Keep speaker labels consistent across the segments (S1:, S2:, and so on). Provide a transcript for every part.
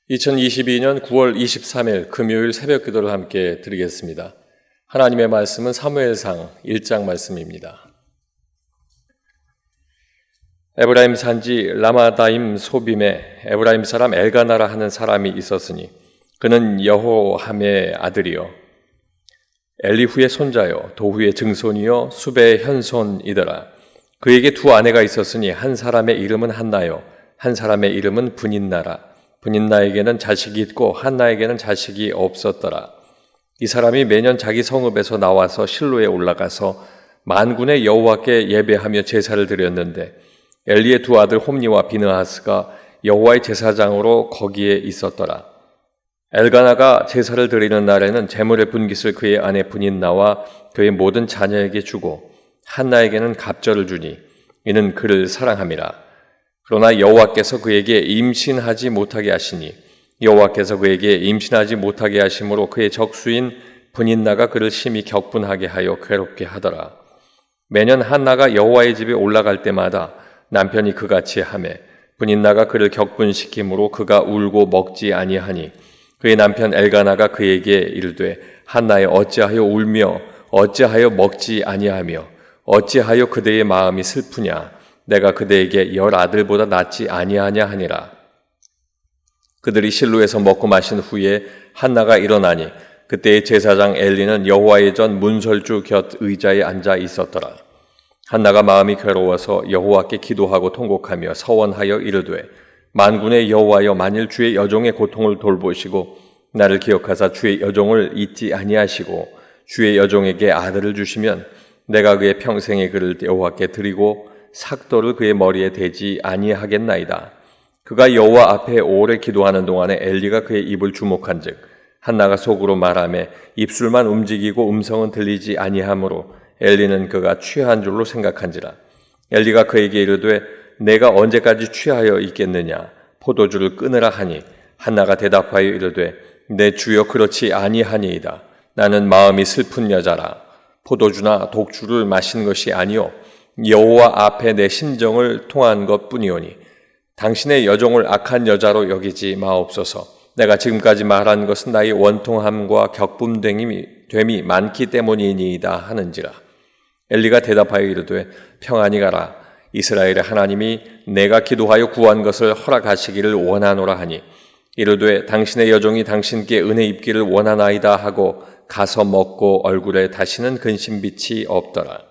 S1: 2022년 9월 23일 금요일 새벽 기도를 함께 드리겠습니다. 하나님의 말씀은 사무엘상 1장 말씀입니다. 에브라임 산지 라마다임 소빔에 에브라임 사람 엘가나라 하는 사람이 있었으니 그는 여호함의 아들이요 엘리후의 손자요 도후의 증손이요 수베의 현손이더라. 그에게 두 아내가 있었으니 한 사람의 이름은 한나요 한 사람의 이름은 브닌나라. 브닌나에게는 자식이 있고 한나에게는 자식이 없었더라. 이 사람이 매년 자기 성읍에서 나와서 실로에 올라가서 만군의 여호와께 예배하며 제사를 드렸는데 엘리의 두 아들 홈니와 비느하스가 여호와의 제사장으로 거기에 있었더라. 엘가나가 제사를 드리는 날에는 제물의 분깃을 그의 아내 브닌나와 그의 모든 자녀에게 주고 한나에게는 갑절을 주니 이는 그를 사랑함이라. 그러나 여호와께서 그에게 임신하지 못하게 하시니 여호와께서 그에게 임신하지 못하게 하심으로 그의 적수인 브닌나가 그를 심히 격분하게 하여 괴롭게 하더라. 매년 한나가 여호와의 집에 올라갈 때마다 남편이 그같이 하매 브닌나가 그를 격분시키므로 그가 울고 먹지 아니하니 그의 남편 엘가나가 그에게 이르되 한나여 어찌하여 울며 어찌하여 먹지 아니하며 어찌하여 그대의 마음이 슬프냐 내가 그대에게 10 아들보다 낫지 아니하냐 하니라. 그들이 실로에서 먹고 마신 후에 한나가 일어나니 그때의 제사장 엘리는 여호와의 전 문설주 곁 의자에 앉아 있었더라. 한나가 마음이 괴로워서 여호와께 기도하고 통곡하며 서원하여 이르되 만군의 여호와여 만일 주의 여종의 고통을 돌보시고 나를 기억하사 주의 여종을 잊지 아니하시고 주의 여종에게 아들을 주시면 내가 그의 평생의 그를 여호와께 드리고 삭도를 그의 머리에 대지 아니하겠나이다. 그가 여호와 앞에 오래 기도하는 동안에 엘리가 그의 입을 주목한즉 한나가 속으로 말하매 입술만 움직이고 음성은 들리지 아니하므로 엘리는 그가 취한 줄로 생각한지라. 엘리가 그에게 이르되 내가 언제까지 취하여 있겠느냐 포도주를 끊으라 하니 한나가 대답하여 이르되 내 주여 그렇지 아니하니이다. 나는 마음이 슬픈 여자라. 포도주나 독주를 마신 것이 아니요 여호와 앞에 내 심정을 통한 것뿐이오니 당신의 여종을 악한 여자로 여기지 마옵소서. 내가 지금까지 말한 것은 나의 원통함과 격분됨이 많기 때문이니이다 하는지라. 엘리가 대답하여 이르되 평안히 가라. 이스라엘의 하나님이 내가 기도하여 구한 것을 허락하시기를 원하노라 하니 이르되 당신의 여종이 당신께 은혜 입기를 원하나이다 하고 가서 먹고 얼굴에 다시는 근심빛이 없더라.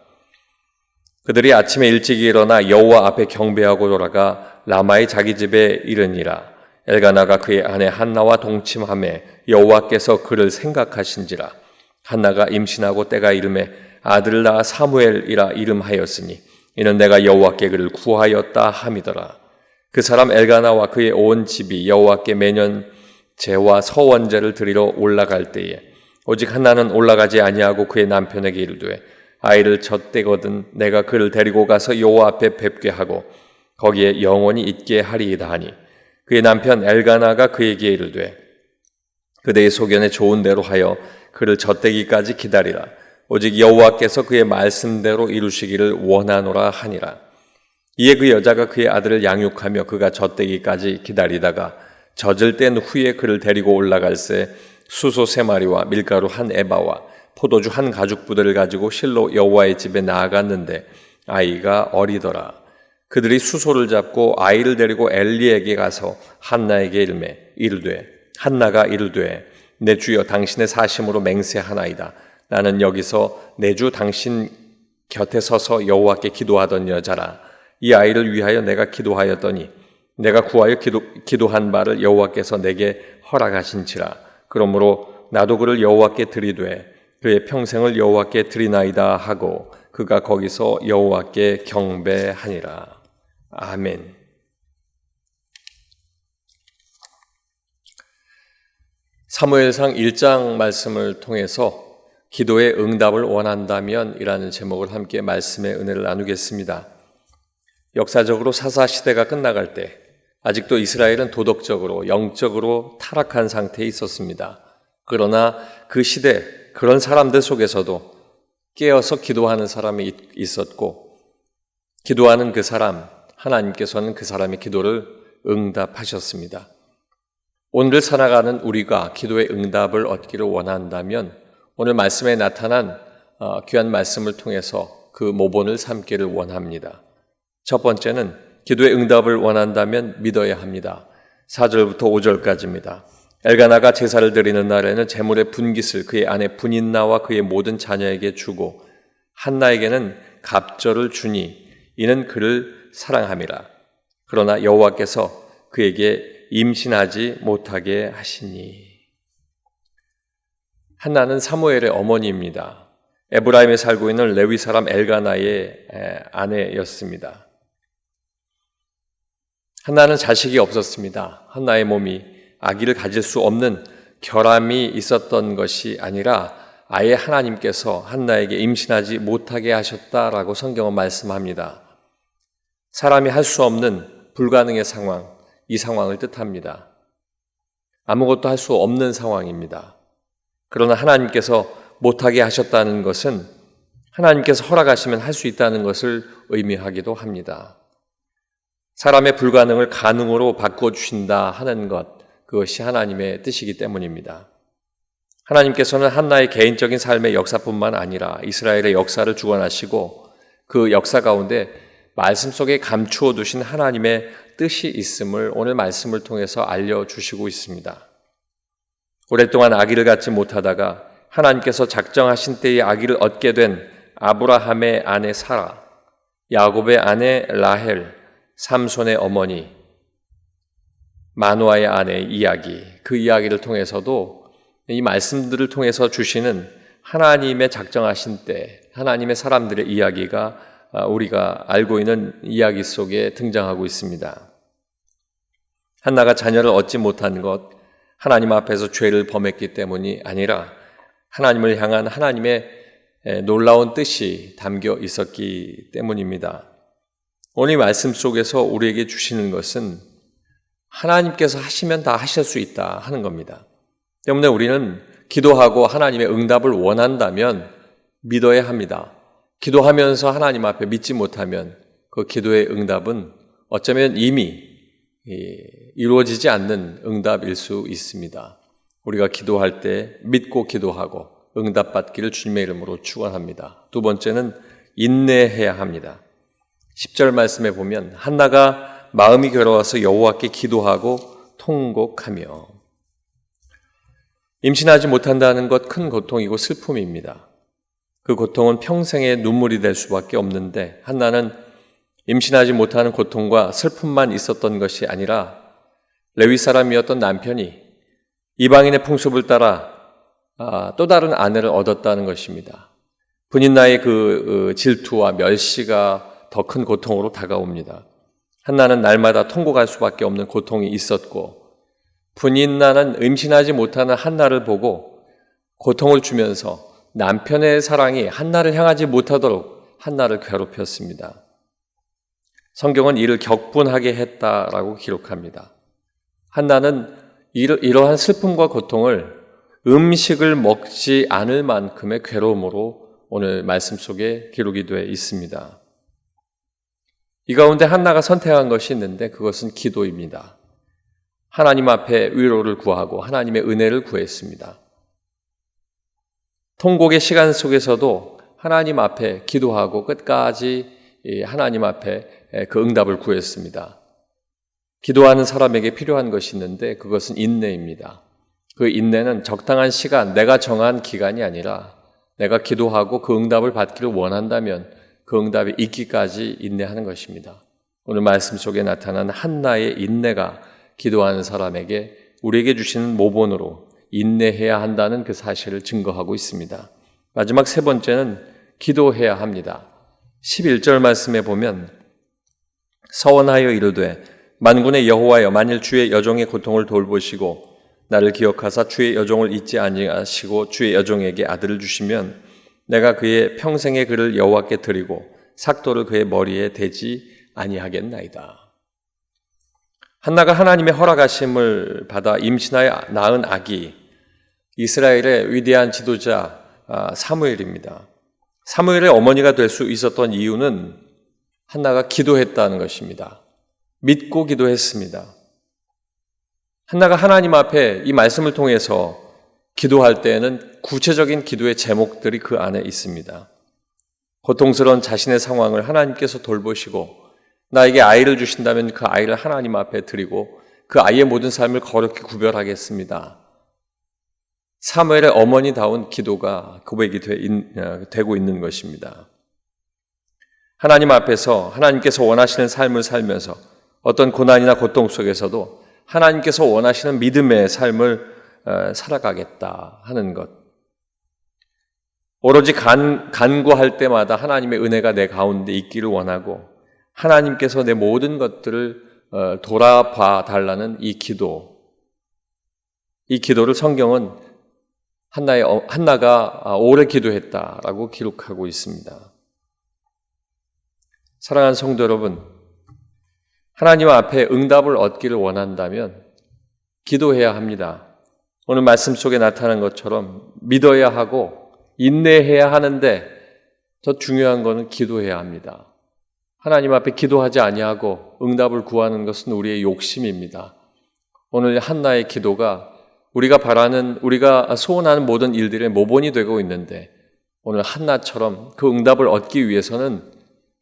S1: 그들이 아침에 일찍 일어나 여호와 앞에 경배하고 돌아가 라마의 자기 집에 이르니라. 엘가나가 그의 아내 한나와 동침하매 여호와께서 그를 생각하신지라. 한나가 임신하고 때가 이름에 아들을 낳아 사무엘이라 이름하였으니 이는 내가 여호와께 그를 구하였다 함이더라. 그 사람 엘가나와 그의 온 집이 여호와께 매년 제와 서원제를 드리러 올라갈 때에 오직 한나는 올라가지 아니하고 그의 남편에게 이르되 아이를 젖대거든 내가 그를 데리고 가서 여호와 앞에 뵙게 하고 거기에 영원히 있게 하리이다 하니 그의 남편 엘가나가 그에게 이르되 그대의 소견에 좋은 대로 하여 그를 젖대기까지 기다리라. 오직 여호와께서 그의 말씀대로 이루시기를 원하노라 하니라. 이에 그 여자가 그의 아들을 양육하며 그가 젖대기까지 기다리다가 젖을 뗀 후에 그를 데리고 올라갈새 수소 3마리와 밀가루 1에바와 포도주 1가죽부대를 가지고 실로 여호와의 집에 나아갔는데 아이가 어리더라. 그들이 수소를 잡고 아이를 데리고 엘리에게 가서 한나에게 한나가 이르되 내 주여 당신의 사심으로 맹세하나이다. 나는 여기서 내 주 당신 곁에 서서 여호와께 기도하던 여자라. 이 아이를 위하여 내가 기도하였더니 내가 구하여 기도한 바를 여호와께서 내게 허락하신지라. 그러므로 나도 그를 여호와께 드리되 그의 평생을 여호와께 드리나이다 하고 그가 거기서 여호와께 경배하니라. 아멘. 사무엘상 1장 말씀을 통해서 기도의 응답을 원한다면 이라는 제목을 함께 말씀의 은혜를 나누겠습니다. 역사적으로 사사시대가 끝나갈 때 아직도 이스라엘은 도덕적으로 영적으로 타락한 상태에 있었습니다. 그러나 그 시대 그런 사람들 속에서도 깨어서 기도하는 사람이 있었고 기도하는 그 사람 하나님께서는 그 사람의 기도를 응답하셨습니다. 오늘을 살아가는 우리가 기도의 응답을 얻기를 원한다면 오늘 말씀에 나타난 귀한 말씀을 통해서 그 모본을 삼기를 원합니다. 첫 번째는 기도의 응답을 원한다면 믿어야 합니다. 4절부터 5절까지입니다. 엘가나가 제사를 드리는 날에는 제물의 분깃을 그의 아내 분인나와 그의 모든 자녀에게 주고 한나에게는 갑절을 주니 이는 그를 사랑함이라. 그러나 여호와께서 그에게 임신하지 못하게 하시니. 한나는 사무엘의 어머니입니다. 에브라임에 살고 있는 레위 사람 엘가나의 아내였습니다. 한나는 자식이 없었습니다. 한나의 몸이 아기를 가질 수 없는 결함이 있었던 것이 아니라 아예 하나님께서 한나에게 임신하지 못하게 하셨다라고 성경은 말씀합니다. 사람이 할 수 없는 불가능의 상황, 이 상황을 뜻합니다. 아무것도 할 수 없는 상황입니다. 그러나 하나님께서 못하게 하셨다는 것은 하나님께서 허락하시면 할 수 있다는 것을 의미하기도 합니다. 사람의 불가능을 가능으로 바꿔주신다 하는 것, 그것이 하나님의 뜻이기 때문입니다. 하나님께서는 한나의 개인적인 삶의 역사뿐만 아니라 이스라엘의 역사를 주관하시고 그 역사 가운데 말씀 속에 감추어 두신 하나님의 뜻이 있음을 오늘 말씀을 통해서 알려주시고 있습니다. 오랫동안 아기를 갖지 못하다가 하나님께서 작정하신 때에 아기를 얻게 된 아브라함의 아내 사라, 야곱의 아내 라헬, 삼손의 어머니, 마노아의 아내의 이야기, 그 이야기를 통해서도 이 말씀들을 통해서 주시는 하나님의 작정하신 때, 하나님의 사람들의 이야기가 우리가 알고 있는 이야기 속에 등장하고 있습니다. 한나가 자녀를 얻지 못한 것, 하나님 앞에서 죄를 범했기 때문이 아니라 하나님을 향한 하나님의 놀라운 뜻이 담겨 있었기 때문입니다. 오늘 말씀 속에서 우리에게 주시는 것은 하나님께서 하시면 다 하실 수 있다 하는 겁니다. 때문에 우리는 기도하고 하나님의 응답을 원한다면 믿어야 합니다. 기도하면서 하나님 앞에 믿지 못하면 그 기도의 응답은 어쩌면 이미 이루어지지 않는 응답일 수 있습니다. 우리가 기도할 때 믿고 기도하고 응답받기를 주님의 이름으로 축원합니다. 두 번째는 인내해야 합니다. 10절 말씀에 보면 한나가 마음이 괴로워서 여호와께 기도하고 통곡하며. 임신하지 못한다는 것 큰 고통이고 슬픔입니다. 그 고통은 평생의 눈물이 될 수밖에 없는데 한나는 임신하지 못하는 고통과 슬픔만 있었던 것이 아니라 레위 사람이었던 남편이 이방인의 풍습을 따라 또 다른 아내를 얻었다는 것입니다. 분인나의 그 질투와 멸시가 더 큰 고통으로 다가옵니다. 한나는 날마다 통곡할 수밖에 없는 고통이 있었고 분인나는 임신하지 못하는 한나를 보고 고통을 주면서 남편의 사랑이 한나를 향하지 못하도록 한나를 괴롭혔습니다. 성경은 이를 격분하게 했다라고 기록합니다. 한나는 이러한 슬픔과 고통을 음식을 먹지 않을 만큼의 괴로움으로 오늘 말씀 속에 기록이 되어 있습니다. 이 가운데 한나가 선택한 것이 있는데 그것은 기도입니다. 하나님 앞에 위로를 구하고 하나님의 은혜를 구했습니다. 통곡의 시간 속에서도 하나님 앞에 기도하고 끝까지 하나님 앞에 그 응답을 구했습니다. 기도하는 사람에게 필요한 것이 있는데 그것은 인내입니다. 그 인내는 적당한 시간, 내가 정한 기간이 아니라 내가 기도하고 그 응답을 받기를 원한다면 그 응답이 있기까지 인내하는 것입니다. 오늘 말씀 속에 나타난 한나의 인내가 기도하는 사람에게 우리에게 주시는 모본으로 인내해야 한다는 그 사실을 증거하고 있습니다. 마지막 세 번째는 기도해야 합니다. 11절 말씀에 보면 서원하여 이르되 만군의 여호와여 만일 주의 여종의 고통을 돌보시고 나를 기억하사 주의 여종을 잊지 아니하시고 주의 여종에게 아들을 주시면 내가 그의 평생의 그를 여호와께 드리고 삭도를 그의 머리에 대지 아니하겠나이다. 한나가 하나님의 허락하심을 받아 임신하여 낳은 아기, 이스라엘의 위대한 지도자 사무엘입니다. 사무엘의 어머니가 될 수 있었던 이유는 한나가 기도했다는 것입니다. 믿고 기도했습니다. 한나가 하나님 앞에 이 말씀을 통해서 기도할 때에는 구체적인 기도의 제목들이 그 안에 있습니다. 고통스러운 자신의 상황을 하나님께서 돌보시고 나에게 아이를 주신다면 그 아이를 하나님 앞에 드리고 그 아이의 모든 삶을 거룩히 구별하겠습니다. 사무엘의 어머니다운 기도가 고백이 되고 있는 것입니다. 하나님 앞에서 하나님께서 원하시는 삶을 살면서 어떤 고난이나 고통 속에서도 하나님께서 원하시는 믿음의 삶을 살아가겠다 하는 것. 오로지 간구할 때마다 하나님의 은혜가 내 가운데 있기를 원하고 하나님께서 내 모든 것들을 돌아봐 달라는 이 기도를 성경은 한나가 오래 기도했다라고 기록하고 있습니다. 사랑하는 성도 여러분, 하나님 앞에 응답을 얻기를 원한다면 기도해야 합니다. 오늘 말씀 속에 나타난 것처럼 믿어야 하고 인내해야 하는데 더 중요한 것은 기도해야 합니다. 하나님 앞에 기도하지 아니하고 응답을 구하는 것은 우리의 욕심입니다. 오늘 한나의 기도가 우리가 소원하는 모든 일들의 모본이 되고 있는데 오늘 한나처럼 그 응답을 얻기 위해서는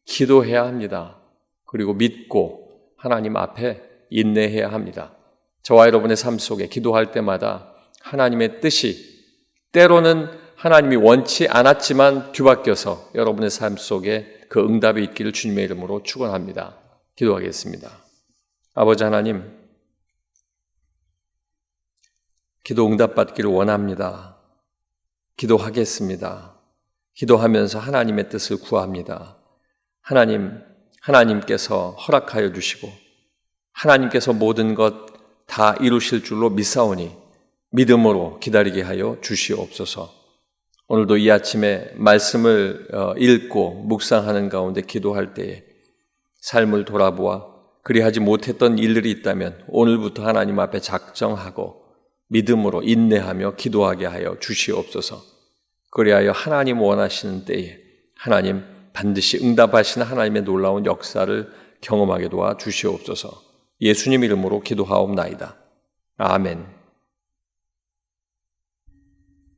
S1: 기도해야 합니다. 그리고 믿고 하나님 앞에 인내해야 합니다. 저와 여러분의 삶 속에 기도할 때마다 하나님의 뜻이 때로는 하나님이 원치 않았지만 뒤바뀌어서 여러분의 삶 속에 그 응답이 있기를 주님의 이름으로 축원합니다. 기도하겠습니다. 아버지 하나님, 기도 응답받기를 원합니다. 기도하겠습니다. 기도하면서 하나님의 뜻을 구합니다. 하나님께서 허락하여 주시고 하나님께서 모든 것 다 이루실 줄로 믿사오니 믿음으로 기다리게 하여 주시옵소서. 오늘도 이 아침에 말씀을 읽고 묵상하는 가운데 기도할 때에 삶을 돌아보아 그리하지 못했던 일들이 있다면 오늘부터 하나님 앞에 작정하고 믿음으로 인내하며 기도하게 하여 주시옵소서. 그리하여 하나님 원하시는 때에 하나님 반드시 응답하시는 하나님의 놀라운 역사를 경험하게 도와 주시옵소서. 예수님 이름으로 기도하옵나이다. 아멘.